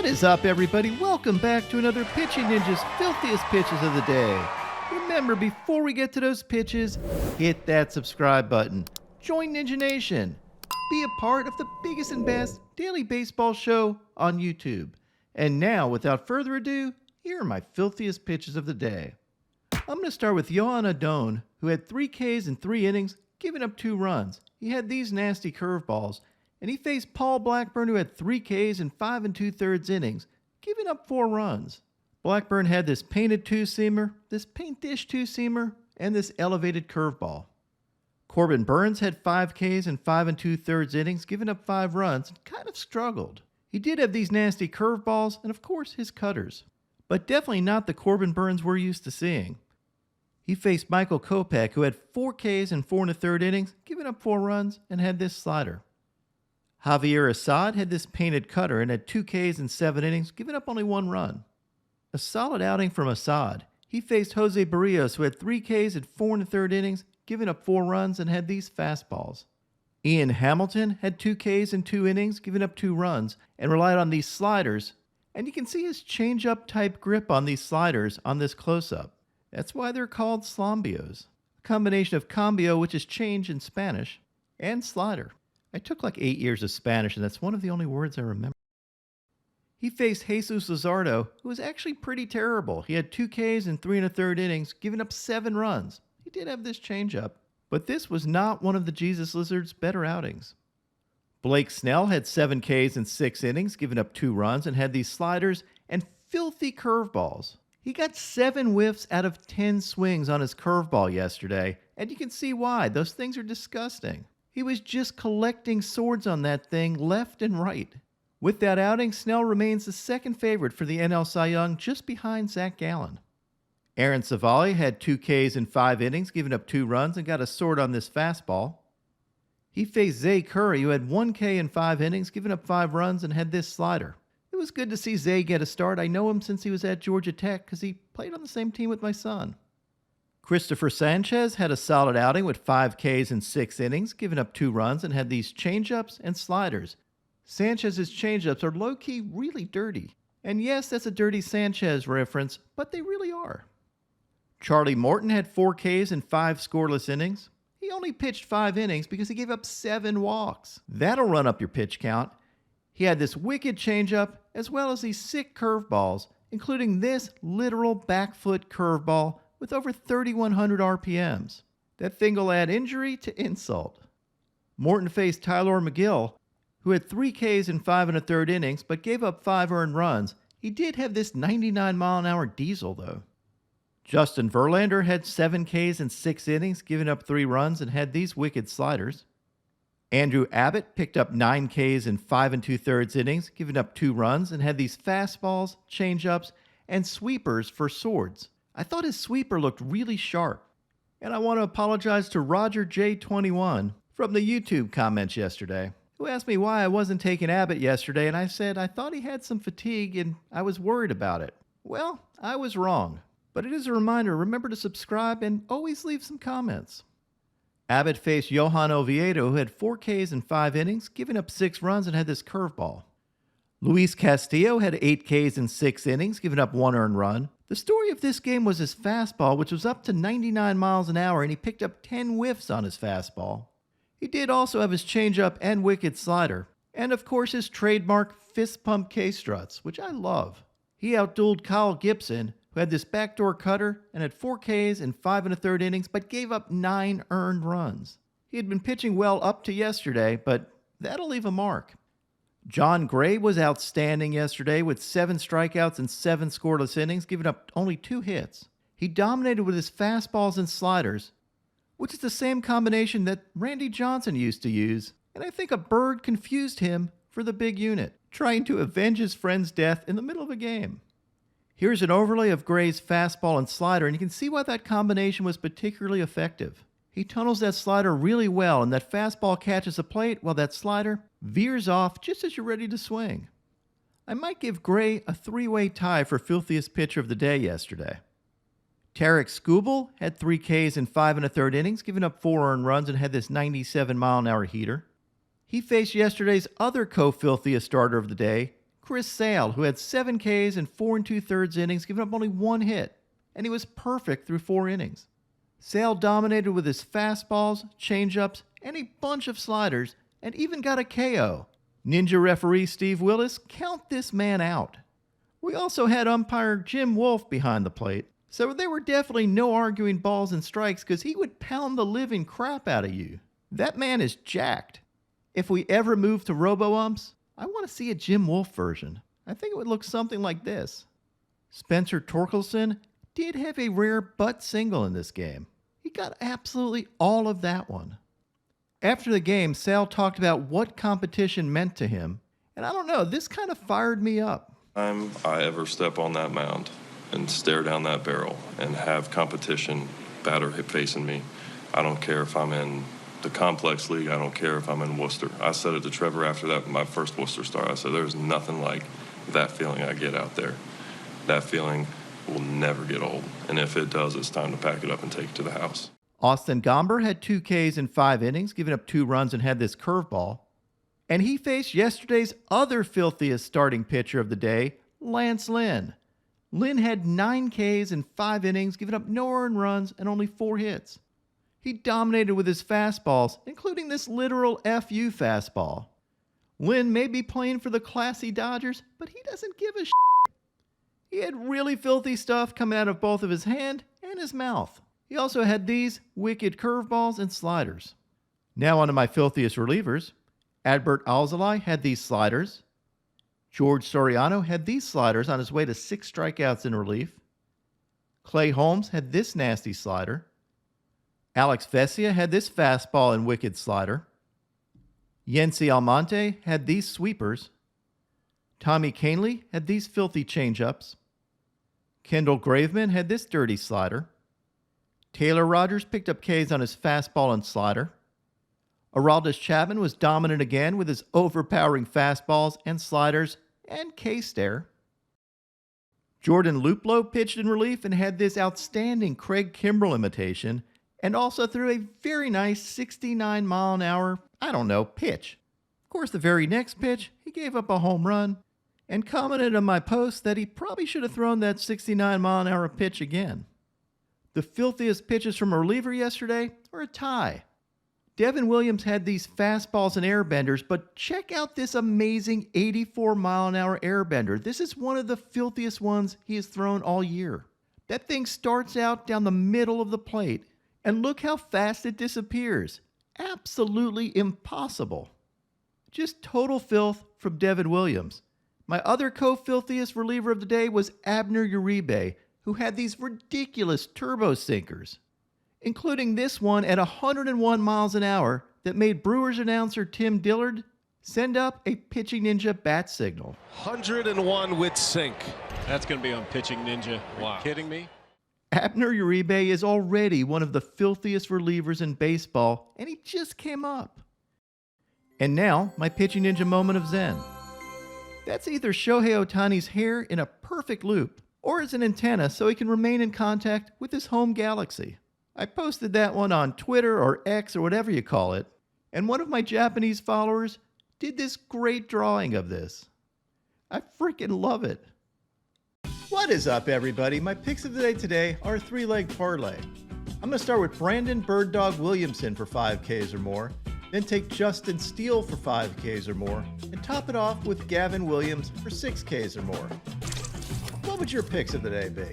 What is up, everybody? Welcome back to another Pitching Ninja's Filthiest Pitches of the Day. Remember, before we get to those pitches, hit that subscribe button. Join Ninja Nation. Be a part of the biggest and best daily baseball show on YouTube. And now, without further ado, here are my filthiest pitches of the day. I'm going to start with Shohei Ohtani, who had 3 Ks in 3 innings, giving up 2 runs. He had these nasty curveballs, and he faced Paul Blackburn, who had 3 Ks in 5 2/3 innings, giving up 4 runs. Blackburn had this painted two-seamer, this paint dish two-seamer, and this elevated curveball. Corbin Burns had 5 Ks in 5 2/3 innings, giving up 5 runs, and kind of struggled. He did have these nasty curveballs and, of course, his cutters, but definitely not the Corbin Burns we're used to seeing. He faced Michael Kopech, who had 4 Ks in 4 1/3 innings, giving up 4 runs, and had this slider. Javier Assad had this painted cutter and had 2 Ks in 7 innings, giving up only 1 run. A solid outing from Assad. He faced Jose Barrios, who had 3 Ks in 4 1/3 innings, giving up 4 runs, and had these fastballs. Ian Hamilton had 2 Ks in 2 innings, giving up 2 runs, and relied on these sliders, and you can see his change-up type grip on these sliders on this close-up. That's why they're called slambios. A combination of cambio, which is change in Spanish, and slider. I took like 8 years of Spanish, and that's one of the only words I remember. He faced Jesus Luzardo, who was actually pretty terrible. He had 2 Ks in 3 1/3 innings, giving up 7 runs. He did have this changeup, but this was not one of the Jesus Lizard's better outings. Blake Snell had 7 Ks in 6 innings, giving up 2 runs, and had these sliders and filthy curveballs. He got 7 whiffs out of 10 swings on his curveball yesterday, and you can see why. Those things are disgusting. He was just collecting swords on that thing left and right. With that outing, Snell remains the second favorite for the NL Cy Young, just behind Zach Gallen. Aaron Savali had 2 Ks in 5 innings, giving up 2 runs, and got a sword on this fastball. He faced Zay Curry, who had 1 K in 5 innings, giving up 5 runs, and had this slider. It was good to see Zay get a start. I know him since he was at Georgia Tech because he played on the same team with my son. Christopher Sanchez had a solid outing with 5 Ks in 6 innings, giving up 2 runs, and had these changeups and sliders. Sanchez's changeups are low-key really dirty. And yes, that's a dirty Sanchez reference, but they really are. Charlie Morton had 4 Ks in 5 scoreless innings. He only pitched 5 innings because he gave up 7 walks. That'll run up your pitch count. He had this wicked changeup, as well as these sick curveballs, including this literal back foot curveball with over 3,100 RPMs. That thing will add injury to insult. Morton faced Tyler McGill, who had 3 Ks in 5 1/3 innings, but gave up 5 earned runs. He did have this 99-mile-an-hour diesel, though. Justin Verlander had 7 Ks in 6 innings, giving up 3 runs, and had these wicked sliders. Andrew Abbott picked up 9 Ks in 5 2/3 innings, giving up 2 runs, and had these fastballs, changeups, and sweepers for swords. I thought his sweeper looked really sharp. And I want to apologize to Roger J21 from the YouTube comments yesterday, who asked me why I wasn't taking Abbott yesterday, and I said I thought he had some fatigue and I was worried about it. Well, I was wrong. But it is a reminder, remember to subscribe and always leave some comments. Abbott faced Johan Oviedo, who had 4 Ks in 5 innings, giving up 6 runs, and had this curveball. Luis Castillo had 8 Ks in 6 innings, giving up 1 earned run. The story of this game was his fastball, which was up to 99 miles an hour, and he picked up 10 whiffs on his fastball. He did also have his changeup and wicked slider, and of course his trademark fist pump K-struts, which I love. He outdueled Kyle Gibson, who had this backdoor cutter and had 4 Ks in 5 1/3 innings, but gave up 9 earned runs. He had been pitching well up to yesterday, but that'll leave a mark. Jon Gray was outstanding yesterday with 7 strikeouts and 7 scoreless innings, giving up only 2 hits. He dominated with his fastballs and sliders, which is the same combination that Randy Johnson used to use, and I think a bird confused him for the big unit, trying to avenge his friend's death in the middle of a game. Here's an overlay of Gray's fastball and slider, and you can see why that combination was particularly effective. He tunnels that slider really well, and that fastball catches a plate while that slider veers off just as you're ready to swing. I might give Gray a 3-way tie for filthiest pitcher of the day yesterday. Tarek Skubal had 3 Ks in 5 1/3 innings, giving up 4 earned runs, and had this 97-mile-an-hour heater. He faced yesterday's other co-filthiest starter of the day, Chris Sale, who had 7 Ks in 4 2/3 innings, giving up only 1 hit, and he was perfect through 4 innings. Sale dominated with his fastballs, changeups, and a bunch of sliders, and even got a KO. Ninja referee Steve Willis, count this man out. We also had umpire Jim Wolf behind the plate, so there were definitely no arguing balls and strikes because he would pound the living crap out of you. That man is jacked. If we ever move to robo-umps, I want to see a Jim Wolf version. I think it would look something like this. Spencer Torkelson did have a rare butt single in this game. He got absolutely all of that one. After the game, Sal talked about what competition meant to him, and I don't know, this kind of fired me up. Time I ever step on that mound and stare down that barrel and have competition batter facing me, I don't care if I'm in the complex league, I don't care if I'm in Worcester. I said it to Trevor after that, my first Worcester start. I said, there's nothing like that feeling I get out there. That feeling will never get old, and if it does, it's time to pack it up and take it to the house. Austin Gomber had 2 Ks in 5 innings, giving up 2 runs and had this curveball. And he faced yesterday's other filthiest starting pitcher of the day, Lance Lynn. Lynn had 9 Ks in 5 innings, giving up no earned runs and only 4 hits. He dominated with his fastballs, including this literal FU fastball. Lynn may be playing for the classy Dodgers, but he doesn't give a shit. He had really filthy stuff coming out of both of his hand and his mouth. He also had these wicked curveballs and sliders. Now onto my filthiest relievers. Adbert Alzolay had these sliders. George Soriano had these sliders on his way to 6 strikeouts in relief. Clay Holmes had this nasty slider. Alex Vesia had this fastball and wicked slider. Yency Almonte had these sweepers. Tommy Kahnle had these filthy changeups. Kendall Graveman had this dirty slider. Taylor Rogers picked up Ks on his fastball and slider. Aroldis Chapman was dominant again with his overpowering fastballs and sliders and K-stare. Jordan Luplow pitched in relief and had this outstanding Craig Kimbrell imitation and also threw a very nice 69-mile-an-hour, pitch. Of course, the very next pitch, he gave up a home run and commented on my post that he probably should have thrown that 69-mile-an-hour pitch again. The filthiest pitches from a reliever yesterday are a tie. Devin Williams had these fastballs and airbenders, but check out this amazing 84-mile-an-hour airbender. This is one of the filthiest ones he has thrown all year. That thing starts out down the middle of the plate, and look how fast it disappears. Absolutely impossible. Just total filth from Devin Williams. My other co-filthiest reliever of the day was Abner Uribe, who had these ridiculous turbo sinkers, including this one at 101 miles an hour that made Brewers announcer Tim Dillard send up a Pitching Ninja bat signal. 101 with sink. That's going to be on Pitching Ninja. Wow. Are you kidding me? Abner Uribe is already one of the filthiest relievers in baseball, and he just came up. And now, my Pitching Ninja moment of zen. That's either Shohei Ohtani's hair in a perfect loop, or as an antenna so he can remain in contact with his home galaxy. I posted that one on Twitter or X or whatever you call it, and one of my Japanese followers did this great drawing of this. I freaking love it. What is up, everybody? My picks of the day today are a 3-leg parlay. I'm going to start with Brandon Bird Dog Williamson for 5 Ks or more, then take Justin Steele for 5 Ks or more, and top it off with Gavin Williams for 6 Ks or more. What would your picks of the day be?